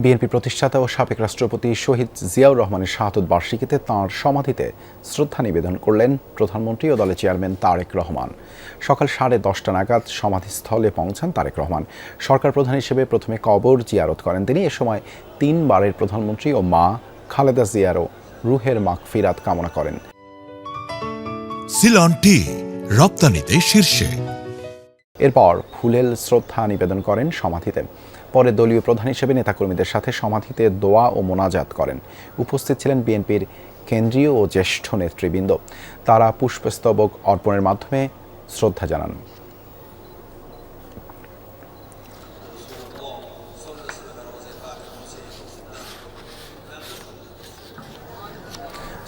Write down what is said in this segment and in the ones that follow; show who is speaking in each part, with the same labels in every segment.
Speaker 1: BNP প্রতিষ্ঠাতা ও সাবেক রাষ্ট্রপতি শহীদ জিয়াউর রহমানের শাহাদত বার্ষিকীতে তাঁর সমাধিতে শ্রদ্ধা নিবেদন করলেন প্রধানমন্ত্রী ও দলের চেয়ারম্যান তারেক রহমান। সকাল 10:30 নাগাদ সমাধিস্থলে পৌঁছান তারেক রহমান। সরকার প্রধান হিসেবে প্রথমে কবর জিয়ারত করেন তিনি। এ সময় 3 বারের প্রধানমন্ত্রী ও মা খালেদা জিয়ারও রুহের মাগফিরাত কামনা করেন।
Speaker 2: সিলন টি রপ্তানিতে শীর্ষে।
Speaker 1: এরপর ফুলেল শ্রদ্ধা নিবেদন করেন সমাধিতে। পরে দলীয় প্রধান হিসেবে নেতাকর্মীদের সাথে সমাধিতে দোয়া ও মোনাজাত করেন। উপস্থিত ছিলেন বিএনপির কেন্দ্রীয় ও জ্যেষ্ঠ নেতৃবৃন্দ। তারা পুষ্পস্তবক অর্পণের মাধ্যমে শ্রদ্ধা জানান।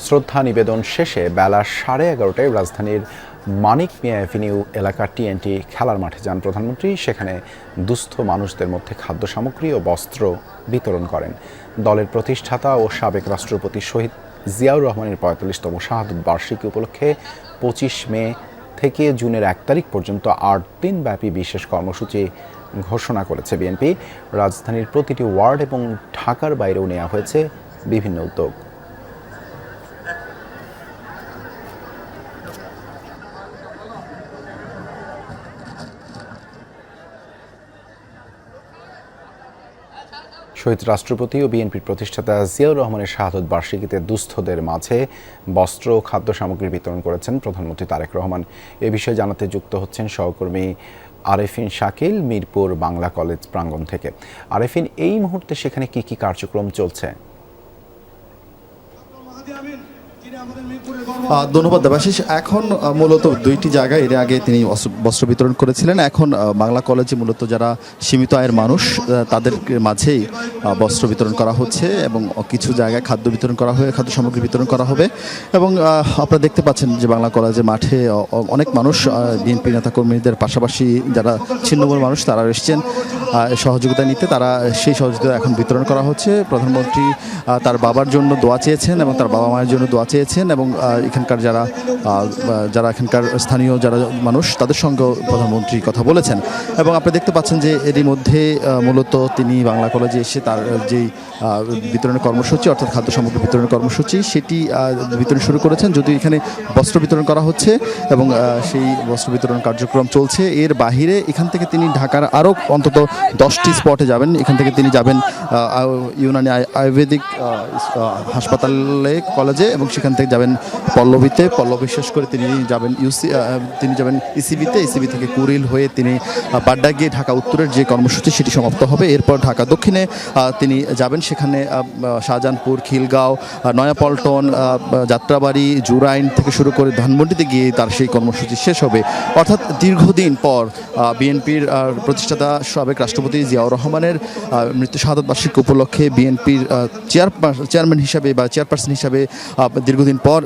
Speaker 1: শ্রদ্ধা নিবেদন শেষে বেলা 11:30টায় রাজধানীর মানিক মিয়া অ্যাভিনিউ এলাকার টিএনটি খেলার মাঠে যান প্রধানমন্ত্রী। সেখানে দুস্থ মানুষদের মধ্যে খাদ্য সামগ্রী ও বস্ত্র বিতরণ করেন। দলের প্রতিষ্ঠাতা ও সাবেক রাষ্ট্রপতি শহীদ জিয়াউর রহমানের 45তম শাহাদত বার্ষিকী উপলক্ষে 25 মে থেকে জুনের 1 তারিখ পর্যন্ত 8 দিনব্যাপী বিশেষ কর্মসূচি ঘোষণা করেছে বিএনপি। রাজধানীর প্রতিটি ওয়ার্ড এবং ঢাকার বাইরেও নেওয়া হয়েছে বিভিন্ন উদ্যোগ। শহীদ রাষ্ট্রপতি ও বিএনপির প্রতিষ্ঠাতা জিয়াউর রহমানের শাহাদত বার্ষিকীতে দুস্থদের মাঝে বস্ত্র ও খাদ্য সামগ্রী বিতরণ করেছেন প্রধানমন্ত্রী তারেক রহমান। এ বিষয়ে জানাতে যুক্ত হচ্ছেন সহকর্মী আরেফিন শাকিল মিরপুর বাংলা কলেজ প্রাঙ্গণ থেকে। আরেফিন, এই মুহূর্তে সেখানে কি কি কার্যক্রম চলছে?
Speaker 3: ধন্যবাদ দেবাশিস। এখন মূলত দুইটি জায়গায় এর আগে তিনি বস্ত্র বিতরণ করেছিলেন। এখন বাংলা কলেজে মূলত যারা সীমিত আয়ের মানুষ তাদের মাঝেই বস্ত্র বিতরণ করা হচ্ছে এবং কিছু জায়গায় খাদ্য বিতরণ করা হবে, খাদ্য সামগ্রী বিতরণ করা হবে। এবং আপনারা দেখতে পাচ্ছেন যে বাংলা কলেজের মাঠে অনেক মানুষ, বিএনপি নেতাকর্মীদের পাশাপাশি যারা ছিন্নমূল মানুষ তারা এসছেন সহযোগিতা নিতে। তারা সেই সহযোগিতা এখন বিতরণ করা হচ্ছে। প্রধানমন্ত্রী তার বাবার জন্য দোয়া চেয়েছেন এবং তার বাবা মায়ের জন্য দোয়া চেয়েছেন এবং এখানকার যারা এখানকার স্থানীয় যারা মানুষ তাদের সঙ্গে প্রধানমন্ত্রী কথা বলেছেন। এবং আপনি দেখতে পাচ্ছেন যে এরই মধ্যে মূলত তিনি বাংলা কলেজে এসে তার যেই বিতরণের কর্মসূচি অর্থাৎ খাদ্য সামগ্রী বিতরণের কর্মসূচি সেটি বিতরণ শুরু করেছেন। যদিও এখানে বস্ত্র বিতরণ করা হচ্ছে এবং সেই বস্ত্র বিতরণ কার্যক্রম চলছে। এর বাহিরে এখান থেকে তিনি ঢাকার আরও অন্তত 10টি স্পটে যাবেন। এখান থেকে তিনি যাবেন ইউনানি আয়ুর্বেদিক হাসপাতালে কলেজে এবং সেখান থেকে যাবেন পল্লবী শেষ করে তিনি যাবেন ইসিবিতে। ইসিবি থেকে কুড়িল হয়ে তিনি পাড্ডা গিয়ে ঢাকা উত্তরের যে কর্মসূচি সেটি সমাপ্ত হবে। এরপর ঢাকা দক্ষিণে তিনি যাবেন, সেখানে শাহজাহানপুর, খিলগাঁও, নয়াপল্টন, যাত্রাবাড়ি, জুরাইন থেকে শুরু করে ধানমন্ডিতে গিয়ে তার সেই কর্মসূচি শেষ হবে। অর্থাৎ দীর্ঘদিন পর বিএনপির প্রতিষ্ঠাতা সাবেক রাষ্ট্রপতি জিয়াউর রহমানের মৃত্যু শাহাদত বার্ষিকী উপলক্ষে বিএনপির চেয়ারম্যান হিসাবে বা চেয়ারপারসন হিসাবে দীর্ঘদিন পর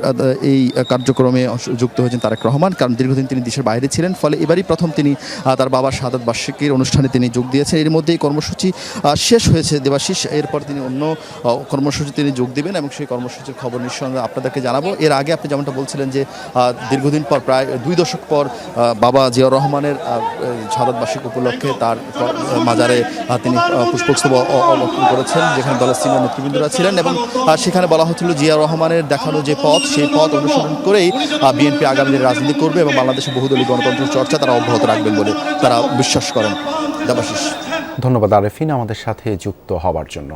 Speaker 3: এই কার্যক্রমে যুক্ত হয়েছেন তারেক রহমান। কারণ দীর্ঘদিন তিনি দেশের বাইরে ছিলেন, ফলে এবারই প্রথম তিনি তার বাবার শাহাদত বার্ষিকীর অনুষ্ঠানে তিনি যোগ দিয়েছেন। এর মধ্যে এই কর্মসূচি শেষ হয়েছে দেবাশিস। এরপর তিনি অন্য কর্মসূচি তিনি যোগ দেবেন এবং সেই কর্মসূচির খবর নিঃসন্দেহে আপনাদেরকে জানাবো। এর আগে আপনি যেমনটা বলছিলেন যে দীর্ঘদিন পর প্রায় 2 দশক পর বাবা জিয়াউর রহমানের শাহাদত বার্ষিকী উপলক্ষে তার মাজারে তিনি পুষ্পস্তবক অর্পণ করেছেন, যেখানে দলের সিনিয়র নেতৃবৃন্দরা ছিলেন। এবং সেখানে বলা হচ্ছিল জিয়াউর রহমানের দেখানো যে পথ সেই পথ অনুসরণ করেই বিএনপি আগামী দিনে রাজনীতি করবে এবং বাংলাদেশের বহুদলীয় গণতন্ত্রের চর্চা তারা অব্যাহত রাখবেন বলে তারা বিশ্বাস করেন। দেবাশিস,
Speaker 1: ধন্যবাদ আরেফিন আমাদের সাথে যুক্ত হওয়ার জন্য।